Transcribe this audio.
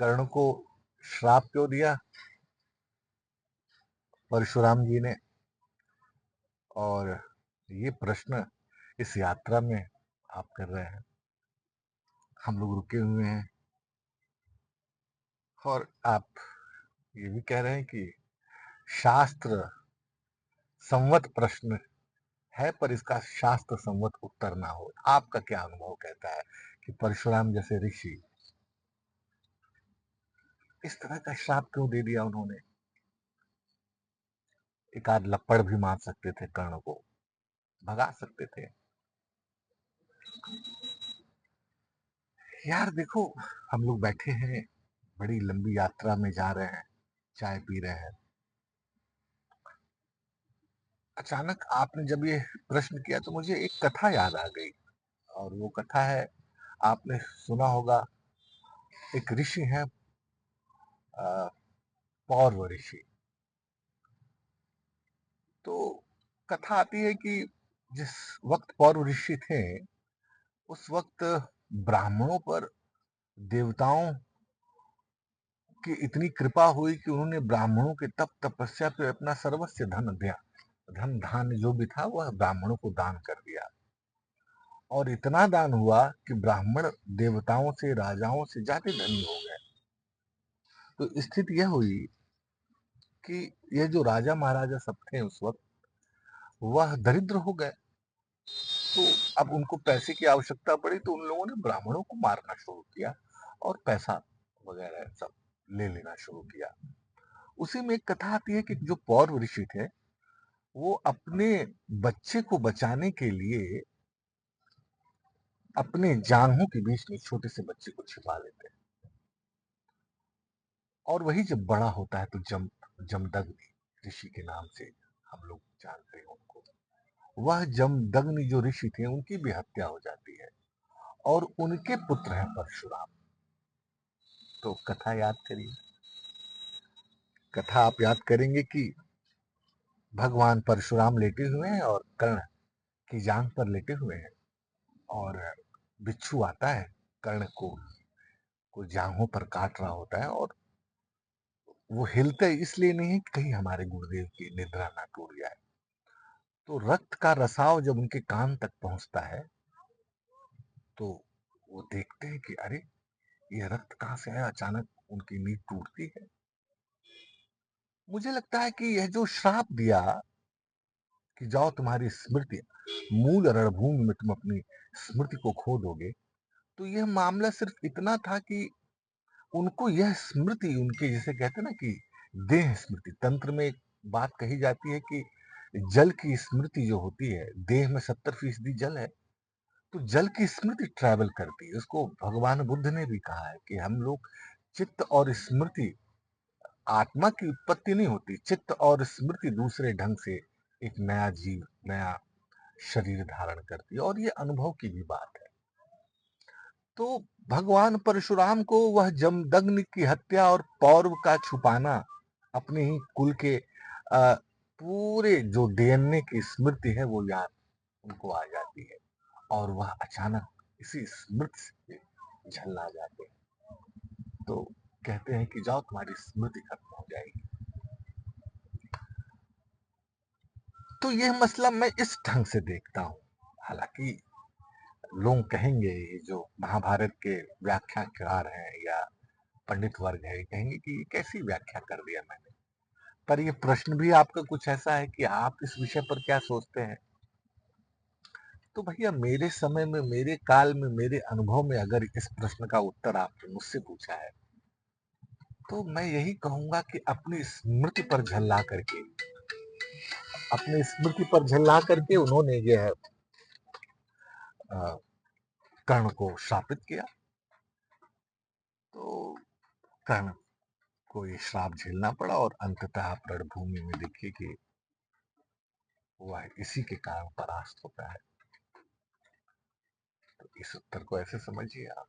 कर्ण को श्राप क्यों दिया परशुराम जी ने? और ये प्रश्न इस यात्रा में आप कर रहे हैं, हम लोग रुके हुए हैं, और आप ये भी कह रहे हैं कि शास्त्र संवत प्रश्न है पर इसका शास्त्र संवत उत्तर ना हो। आपका क्या अनुभव कहता है कि परशुराम जैसे ऋषि इस तरह का श्राप क्यों दे दिया उन्होंने? एक आध लपड़ भी मार सकते थे, कर्ण को भगा सकते थे। यार देखो, हम लोग बैठे हैं, बड़ी लंबी यात्रा में जा रहे हैं, चाय पी रहे हैं, अचानक आपने जब ये प्रश्न किया तो मुझे एक कथा याद आ गई। और वो कथा है, आपने सुना होगा, एक ऋषि हैं, पौरव ऋषि। तो कथा आती है कि जिस वक्त पौरव ऋषि थे, उस वक्त ब्राह्मणों पर देवताओं की इतनी कृपा हुई कि उन्होंने ब्राह्मणों के तप तपस्या पे अपना सर्वस्व धन दिया, धन धान्य जो भी था वह ब्राह्मणों को दान कर दिया। और इतना दान हुआ कि ब्राह्मण देवताओं से राजाओं से ज्यादा धनी हो गए। तो स्थिति यह हुई कि ये जो राजा महाराजा सब थे उस वक्त, वह दरिद्र हो गए। तो अब उनको पैसे की आवश्यकता पड़ी तो उन लोगों ने ब्राह्मणों को मारना शुरू किया और पैसा वगैरह सब ले लेना शुरू किया। उसी में एक कथा आती है कि जो पौरव ऋषि थे, वो अपने बच्चे को बचाने के लिए अपने जांघों के बीच में छोटे से बच्चे को छिपा लेते हैं। और वही जब बड़ा होता है तो जमदग्नि ऋषि के नाम से हम लोग जानते हैं उनको। वह जमदग्नि जो ऋषि थे उनकी भी हत्या हो जाती है और उनके पुत्र हैं परशुराम। तो कथा याद करिए, कथा आप याद करेंगे कि भगवान परशुराम लेटे हुए हैं और कर्ण की जांघ पर लेटे हुए हैं, और बिच्छू आता है, कर्ण को जांघों पर काट रहा होता है। और वो हिलते इसलिए नहीं है कि कहीं हमारे गुरुदेव की निद्रा ना टूट जाए। तो रक्त का रसाव जब उनके कान तक पहुंचता है तो वो देखते हैं कि अरे, ये रक्त कहां से आया? अचानक उनकी नींद टूटती है। मुझे लगता है कि यह जो श्राप दिया कि जाओ तुम्हारी स्मृति, मूल रणभूमि में तुम अपनी स्मृति को खो दोगे, तो यह मामला सिर्फ इतना था कि उनको यह स्मृति, उनके जिसे कहते हैं ना कि देह स्मृति, तंत्र में एक बात कही जाती है कि जल की स्मृति जो होती है, देह में 70% जल है, तो जल की स्मृति ट्रैवल करती है। उसको भगवान बुद्ध ने भी कहा है कि हम लोग चित्त और स्मृति, आत्मा की उत्पत्ति नहीं होती, चित्त और स्मृति दूसरे ढंग से एक नया जीव, नया शरीर धारण करती है। और ये अनुभव की भी बात है। तो भगवान परशुराम को वह जमदग्नि की हत्या और पौरव का छुपाना, अपने ही कुल के पूरे जो डीएनए की स्मृति है वो याद उनको आ जाती है, और वह अचानक इसी स्मृति से झल्ला जाते हैं। तो कहते हैं कि जाओ तुम्हारी स्मृति खत्म हो जाएगी। तो यह मसला मैं इस ढंग से देखता हूँ। हालांकि लोग कहेंगे, ये जो महाभारत के व्याख्याकार हैं या पंडित वर्ग है, कहेंगे कि ये कैसी व्याख्या कर दिया मैंने। पर ये प्रश्न भी आपका कुछ ऐसा है कि आप इस विषय पर क्या सोचते हैं। तो भैया, मेरे समय में, मेरे काल में, मेरे अनुभव में अगर इस प्रश्न का उत्तर आपने मुझसे पूछा है, तो मैं यही कहूंगा कि अपनी स्मृति पर झल्ला करके, अपनी स्मृति पर झल्ला करके उन्होंने यह कर्ण को शापित किया। तो कर्ण को ये श्राप झेलना पड़ा और अंततः आप रणभूमि में देखिए कि वह इसी के कारण परास्त होता है। तो इस उत्तर को ऐसे समझिए आप।